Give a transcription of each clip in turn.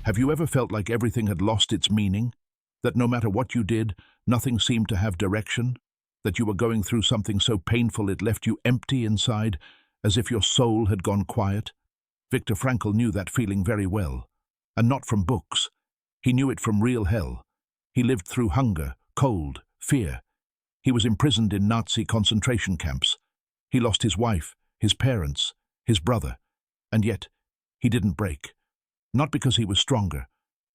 Have you ever felt like everything had lost its meaning? That no matter what you did, nothing seemed to have direction? That you were going through something so painful it left you empty inside, as if your soul had gone quiet? Viktor Frankl knew that feeling very well, and not from books. He knew it from real hell. He lived through hunger, cold, fear. He was imprisoned in Nazi concentration camps. He lost his wife, his parents, his brother, and yet he didn't break. Not because he was stronger,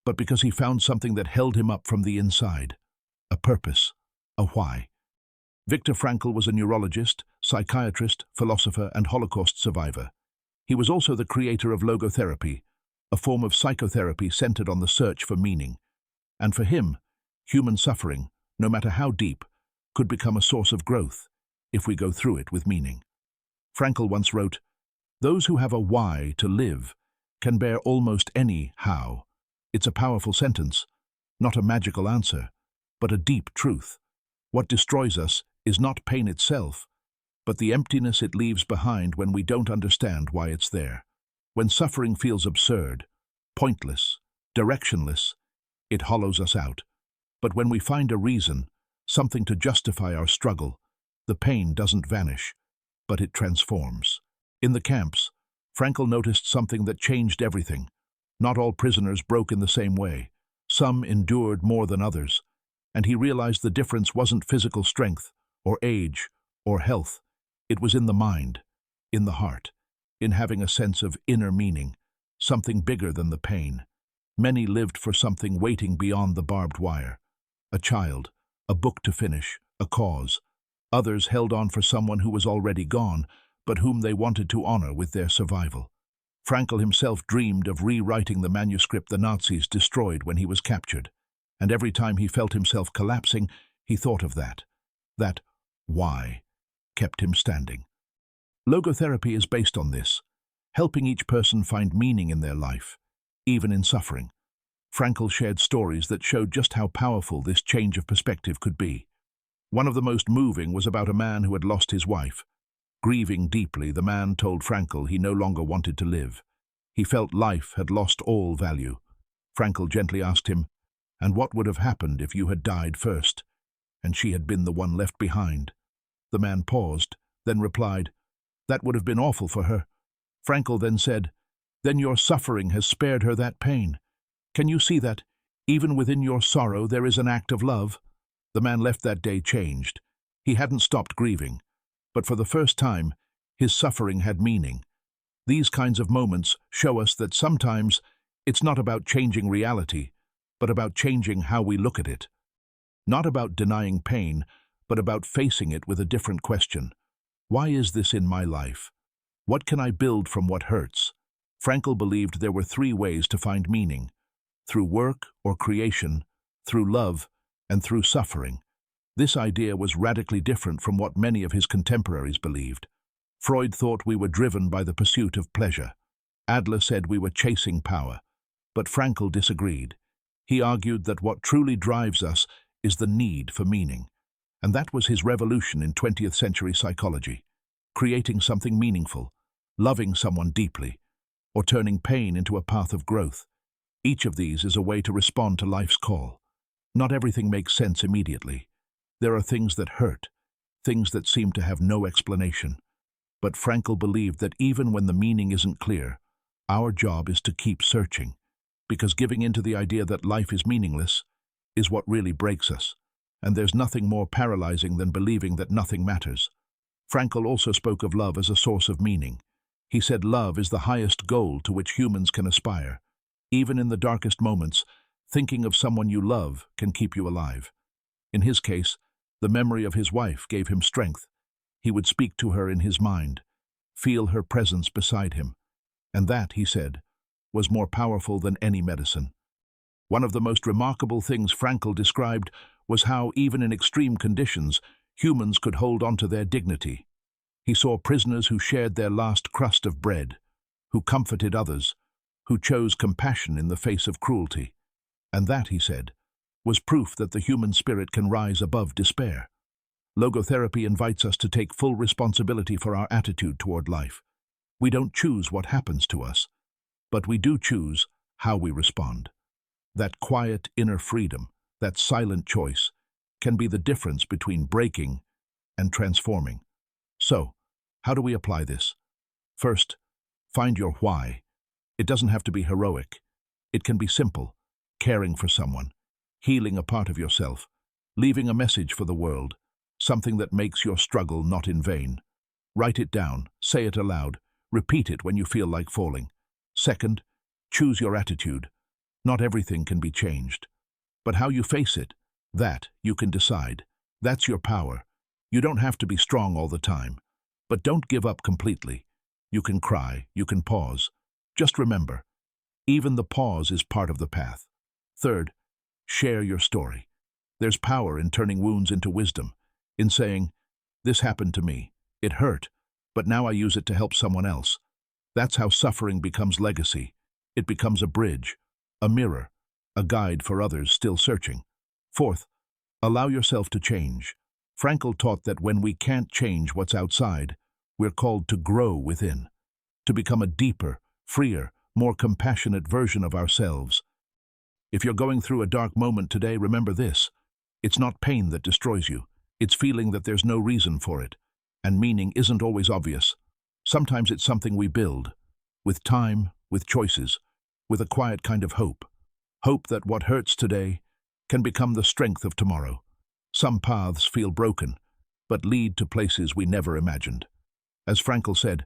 but because he found something that held him up from the inside. A purpose, a why. Viktor Frankl was a neurologist, psychiatrist, philosopher, and Holocaust survivor. He was also the creator of logotherapy, a form of psychotherapy centered on the search for meaning. And for him, human suffering, no matter how deep, could become a source of growth if we go through it with meaning. Frankl once wrote, "Those who have a why to live can bear almost any how." It's a powerful sentence, not a magical answer, but a deep truth. What destroys us is not pain itself, but the emptiness it leaves behind when we don't understand why it's there. When suffering feels absurd, pointless, directionless, it hollows us out. But when we find a reason, something to justify our struggle, the pain doesn't vanish, but it transforms. In the camps, Frankl noticed something that changed everything. Not all prisoners broke in the same way. Some endured more than others, and he realized the difference wasn't physical strength, or age, or health. It was in the mind, in the heart, in having a sense of inner meaning, something bigger than the pain. Many lived for something waiting beyond the barbed wire. A child, a book to finish, a cause. Others held on for someone who was already gone, but whom they wanted to honor with their survival. Frankl himself dreamed of rewriting the manuscript the Nazis destroyed when he was captured, and every time he felt himself collapsing, he thought of that. That why kept him standing. Logotherapy is based on this, helping each person find meaning in their life, even in suffering. Frankl shared stories that showed just how powerful this change of perspective could be. One of the most moving was about a man who had lost his wife. Grieving deeply, the man told Frankl he no longer wanted to live. He felt life had lost all value. Frankl gently asked him, "And what would have happened if you had died first, and she had been the one left behind?" The man paused, then replied, "That would have been awful for her." Frankl then said, "Then your suffering has spared her that pain. Can you see that, even within your sorrow, there is an act of love?" The man left that day changed. He hadn't stopped grieving, but for the first time, his suffering had meaning. These kinds of moments show us that sometimes it's not about changing reality, but about changing how we look at it. Not about denying pain, but about facing it with a different question. Why is this in my life? What can I build from what hurts? Frankl believed there were three ways to find meaning: through work or creation, through love, and through suffering. This idea was radically different from what many of his contemporaries believed. Freud thought we were driven by the pursuit of pleasure. Adler said we were chasing power. But Frankl disagreed. He argued that what truly drives us is the need for meaning. And that was his revolution in 20th century psychology. Creating something meaningful, loving someone deeply, or turning pain into a path of growth. Each of these is a way to respond to life's call. Not everything makes sense immediately. There are things that hurt, things that seem to have no explanation. But Frankl believed that even when the meaning isn't clear, our job is to keep searching, because giving into the idea that life is meaningless is what really breaks us, and there's nothing more paralyzing than believing that nothing matters. Frankl also spoke of love as a source of meaning. He said love is the highest goal to which humans can aspire. Even in the darkest moments, thinking of someone you love can keep you alive. In his case, the memory of his wife gave him strength. He would speak to her in his mind, feel her presence beside him. And that, he said, was more powerful than any medicine. One of the most remarkable things Frankl described was how, even in extreme conditions, humans could hold on to their dignity. He saw prisoners who shared their last crust of bread, who comforted others, who chose compassion in the face of cruelty. And that, he said, was proof that the human spirit can rise above despair. Logotherapy invites us to take full responsibility for our attitude toward life. We don't choose what happens to us, but we do choose how we respond. That quiet inner freedom, that silent choice, can be the difference between breaking and transforming. So, how do we apply this? First, find your why. It doesn't have to be heroic. It can be simple: caring for someone, healing a part of yourself, leaving a message for the world, something that makes your struggle not in vain. Write it down, say it aloud, repeat it when you feel like falling. Second, choose your attitude. Not everything can be changed, but how you face it, that you can decide. That's your power. You don't have to be strong all the time, but don't give up completely. You can cry, you can pause. Just remember, even the pause is part of the path. Third, share your story. There's power in turning wounds into wisdom, in saying, "This happened to me. It hurt, but now I use it to help someone else." That's how suffering becomes legacy. It becomes a bridge, a mirror, a guide for others still searching. Fourth, allow yourself to change. Frankl taught that when we can't change what's outside, we're called to grow within, to become a deeper, freer, more compassionate version of ourselves. If you're going through a dark moment today, remember this: it's not pain that destroys you. It's feeling that there's no reason for it, and meaning isn't always obvious. Sometimes it's something we build, with time, with choices, with a quiet kind of hope. Hope that what hurts today can become the strength of tomorrow. Some paths feel broken, but lead to places we never imagined. As Frankl said,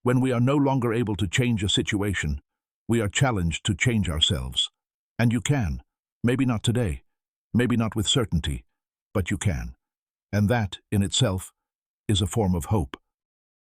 when we are no longer able to change a situation, we are challenged to change ourselves. And you can. Maybe not today, maybe not with certainty, but you can. And that, in itself, is a form of hope.